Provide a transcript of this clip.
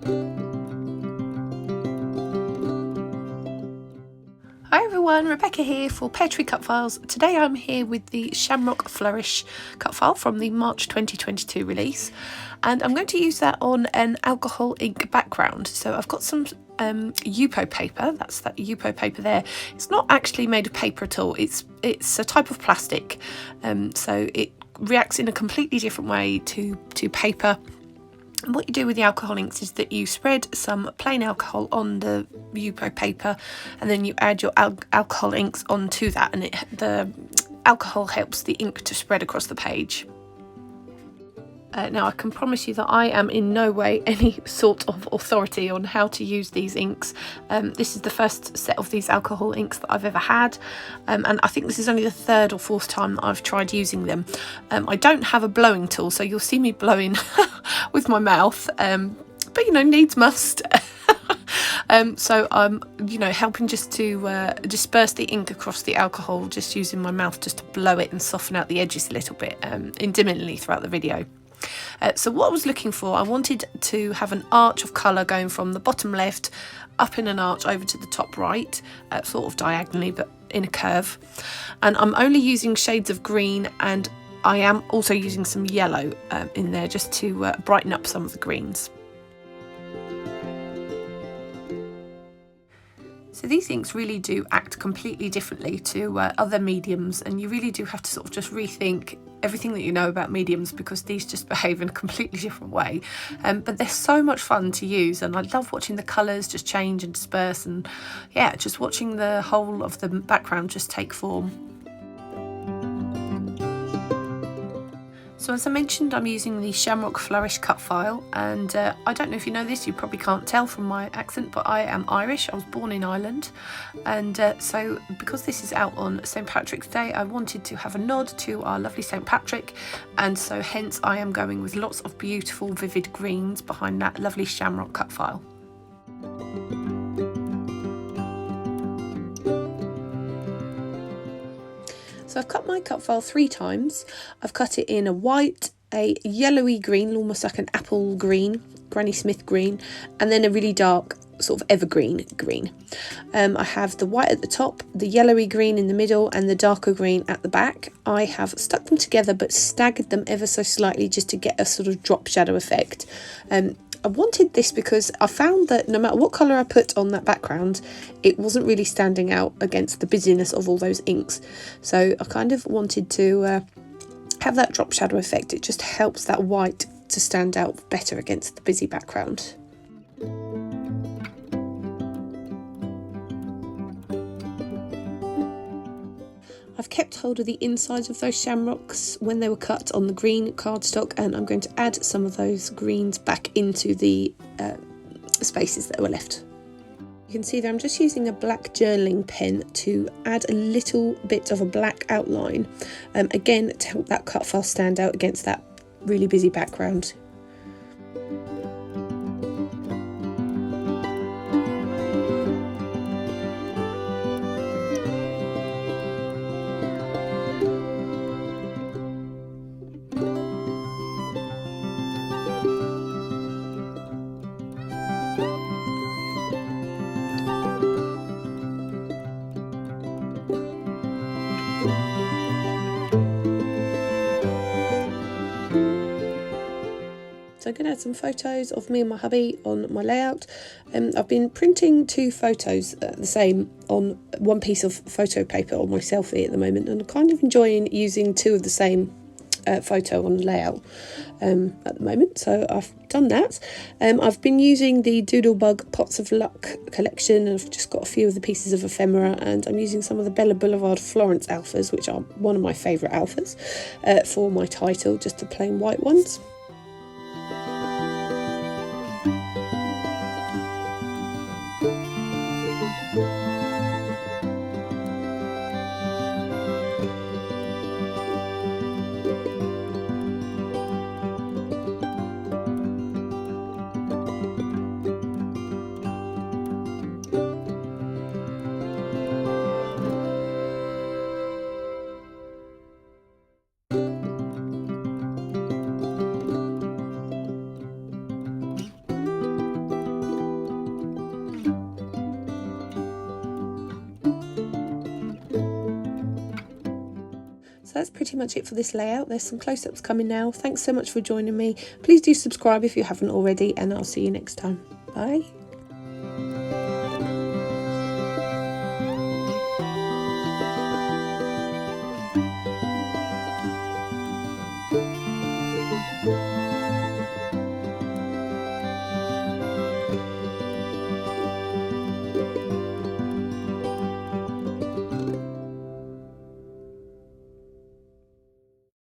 Hi everyone, Rebecca here for Peartree Cutfiles. Today I'm here with the Shamrock Flourish cut file from the March 2022 release, and I'm going to use that on an alcohol ink background. So I've got some Yupo paper, that's that Yupo paper there. It's not actually made of paper at all, it's a type of plastic, so it reacts in a completely different way to paper. And what you do with the alcohol inks is that you spread some plain alcohol on the Yupo paper, and then you add your alcohol inks onto that, and the alcohol helps the ink to spread across the page. Now I can promise you that I am in no way any sort of authority on how to use these inks. This is the first set of these alcohol inks that I've ever had, and I think this is only the third or fourth time that I've tried using them. I don't have a blowing tool, so you'll see me blowing with my mouth, but you know, needs must. So I'm, helping just to disperse the ink across the alcohol, just using my mouth just to blow it and soften out the edges a little bit, intermittently throughout the video. So what I was looking for, I wanted to have an arch of colour going from the bottom left up in an arch over to the top right, sort of diagonally but in a curve. And I'm only using shades of green, and I am also using some yellow in there just to brighten up some of the greens. So these inks really do act completely differently to other mediums, and you really do have to sort of just rethink everything that you know about mediums, because these just behave in a completely different way. But they're so much fun to use, and I love watching the colours just change and disperse, and yeah, just watching the whole of the background just take form. So as I mentioned, I'm using the Shamrock Flourish cut file, and I don't know if you know this, you probably can't tell from my accent, but I am Irish. I was born in Ireland, and so because this is out on St. Patrick's Day, I wanted to have a nod to our lovely St. Patrick, and so hence I am going with lots of beautiful vivid greens behind that lovely Shamrock cut file. So I've cut my cut file 3 times. I've cut it in a white, a yellowy green, almost like an apple green, Granny Smith green, and then a really dark sort of evergreen green. I have the white at the top, the yellowy green in the middle, and the darker green at the back. I have stuck them together but staggered them ever so slightly just to get a sort of drop shadow effect. I wanted this because I found that no matter what colour I put on that background, it wasn't really standing out against the busyness of all those inks. So I kind of wanted to have that drop shadow effect. It just helps that white to stand out better against the busy background. I've kept hold of the insides of those shamrocks when they were cut on the green cardstock, and I'm going to add some of those greens back into the spaces that were left. You can see that I'm just using a black journaling pen to add a little bit of a black outline, again to help that cut file stand out against that really busy background. So I'm going to add some photos of me and my hubby on my layout. I've been printing 2 photos the same on one piece of photo paper on my selfie at the moment, and I'm kind of enjoying using 2 of the same photo on layout at the moment, so I've done that. I've been using the Doodlebug Pots of Luck collection, and I've just got a few of the pieces of ephemera, and I'm using some of the Bella Boulevard Florence alphas, which are one of my favourite alphas, for my title, just the plain white ones. So that's pretty much it for this layout. There's some close-ups coming now. Thanks so much for joining me. Please do subscribe if you haven't already, and I'll see you next time. Bye.